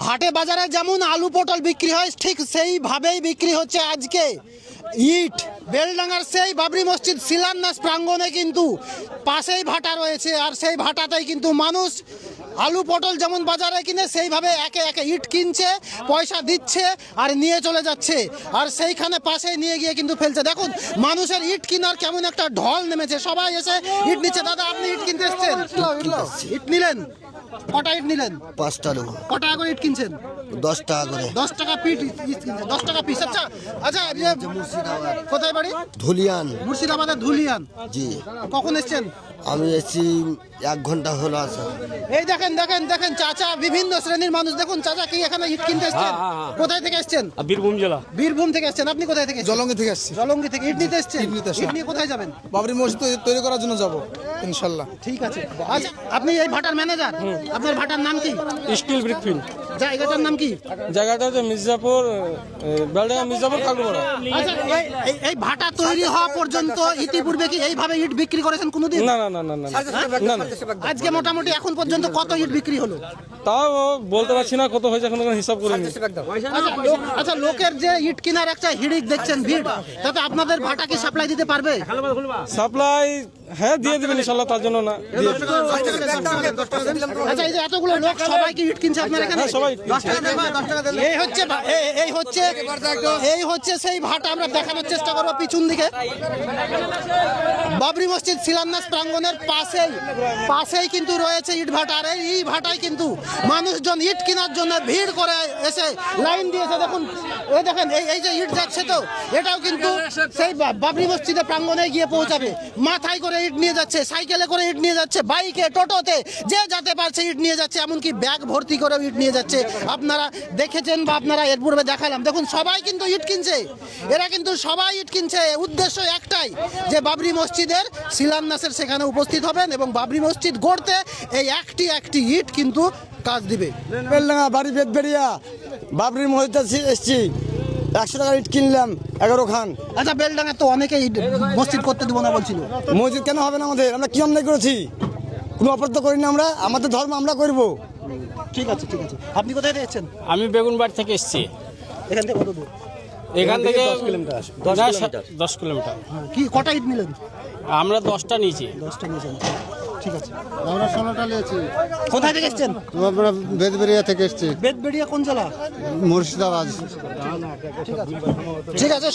হাটে বাজারে যেমন আলু পটল বিক্রি হয় ঠিক সেইভাবেই বিক্রি হচ্ছে আজকে ইট। বেলডাঙ্গার সেই বাবরি মসজিদ শিলান্যাস প্রাঙ্গণে কিন্তু পাশেই ভাটা রয়েছে, আর সেই ভাটাতেই কিন্তু মানুষ আলু পটল যেমন বাজারে কিনে সেইভাবে একে একে ইট কিনছে, পয়সা দিচ্ছে আর নিয়ে চলে যাচ্ছে, আর সেইখানে পাশে নিয়ে গিয়ে কিন্তু ফেলছে। দেখুন মানুষের ইট কেনার কেমন একটা ঢল নেমেছে, সবাই এসে ইট নিচ্ছে। দাদা আপনি ইট কিনতে এসছেন, ইট নিলেন? কটা ইট নিলেন? 5টা নেব। ক টাকা করে ইট কিনছেন? 10 টাকা করে। 10 টাকা পিট ইট কিনছেন, 10 টাকা পিস। আচ্ছা আচ্ছা, কোথায় বাড়ি? ধুলিয়ান। মুর্শিদাবাদের ধুলিয়ান। জি। কখন এসছেন? আমি এসেছি 1 ঘন্টা হলো আসা। এই দেখেন দেখেন দেখেন চাচা, বিভিন্ন শ্রেণীর মানুষ। দেখুন চাচা কি এখানে ইট কিনতে এসছেন? কোথায় থেকে এসছেন? বীরভূম জেলা। বীরভূম থেকে এসছেন। আপনি কোথায় থেকে? জলঙ্গি থেকে আসছি। জলঙ্গি থেকে ইট নিতে এসছেন? ইট নিতে এসছি। ইট নিয়ে কোথায় যাবেন? বাবরি মসজিদ তৈরি করার জন্য যাব ইনশাল্লাহ। ঠিক আছে। আচ্ছা আপনি এই ভাটার ম্যানেজার? আপনার ভাটার নাম কি? Steel brick field. জায়গাটার নাম কি? জায়গাটা হচ্ছে মির্জাপুর, বেলডাঙ্গা মির্জাপুর কাকুপাড়া। আচ্ছা এই ভাটা তৈরি হওয়া পর্যন্ত ইতিপূর্বে কি এইভাবে ইট বিক্রি করেছেন কোনোদিন? না না না না না না না। আজকে মোটামুটি এখন পর্যন্ত কত ইট বিক্রি হলো? তাও বলতে পারছি না কত হয়েছে, এখন হিসাব করে নি। আচ্ছা লোকের যে ইট কেনার একটা হিড়িক দেখছেন, ভিড়, তাতে আপনাদের ভাটা কি সাপ্লাই দিতে পারবে? সাপ্লাই হ্যাঁ দিয়ে দিবেন ইনশাল্লাহ, তার জন্য না দিয়ে দিবেন। আচ্ছা এই যে এতগুলো লোক সবাই কি ইট কিনছে আপনার এখানে? হ্যাঁ, সবাই। এই হচ্ছে সেই ভাটা। আমরা দেখানোর চেষ্টা করবো পিছন দিকে। বাবরি মসজিদ শিলান্যাস প্রাঙ্গণের পাশেই কিন্তু রয়েছে ইট ভাটা, আর এই ভাটায় কিন্তু মানুষজন ইট কেনার জন্য ভিড় করে এসে লাইন দিয়েছে। দেখুন ওই দেখেন এই যে ইট যাচ্ছে, তো এটাও কিন্তু সেই বাবরি মসজিদের প্রাঙ্গণে গিয়ে পৌঁছাবে। মাথায় করে ইট নিয়ে যাচ্ছে, সাইকেলে করে ইট নিয়ে যাচ্ছে, বাইকে, টোটোতে যে যেতে পারছে ইট নিয়ে যাচ্ছে, এমনকি ব্যাগ ভর্তি করে ইট নিয়ে যাচ্ছে। আপনারা দেখেছেন বা আপনারা এর পূর্বে দেখালাম। দেখুন সবাই কিন্তু ইট কিনছে, এরা কিন্তু সবাই ইট কিনছে। উদ্দেশ্য একটাই যে বাবরি মসজিদের শিলান্যাসের সেখানে উপস্থিত হবেন এবং বাবরি মসজিদ গড়তে এই একটি ইট কিন্তু কাজ দিবে। বেলডাঙ্গা বাড়ি বেদবেড়িয়া বাবরি মসজিদ এসেছি। 100 টাকা ইট কিনলাম 11 খান। আচ্ছা বেলডাঙ্গা তো অনেকেই মসজিদ করতে দেবো না বলছিল। মসজিদ কেন হবে না? আমাদের আমরা কি অন্যায় করেছি? কোনো অপরাধ তো করি না আমরা, আমাদের ধর্ম আমরা করব। ঠিক আছে ঠিক আছে। আপনি কোথায় থেকে এসেছেন? আমি বেগুনবাড়ি থেকে এসেছি। এখান থেকে কত দূর? এখান থেকে 10 কিলোমিটার। কি কটা ইট নিলেন? আমরা 10টা নিয়েছি। 10টা নিয়েছেন। ঠিক আছে। আমরা 16টা নিয়েছি। কোথায় থেকে এসেছেন? আমরা বেদবেড়িয়া থেকে এসেছি। বেদবেড়িয়া কোন জেলা? মুর্শিদাবাদ। ঠিক আছে,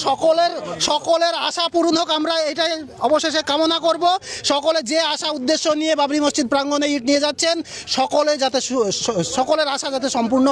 সকলের আশা পূরণ হোক, আমরা এটাই অবশেষে কামনা করব। সকলে যে আশা উদ্দেশ্য নিয়ে বাবরি মসজিদ প্রাঙ্গণে ইট নিয়ে যাচ্ছেন, সকলের আশা যাতে সম্পূর্ণ হয়।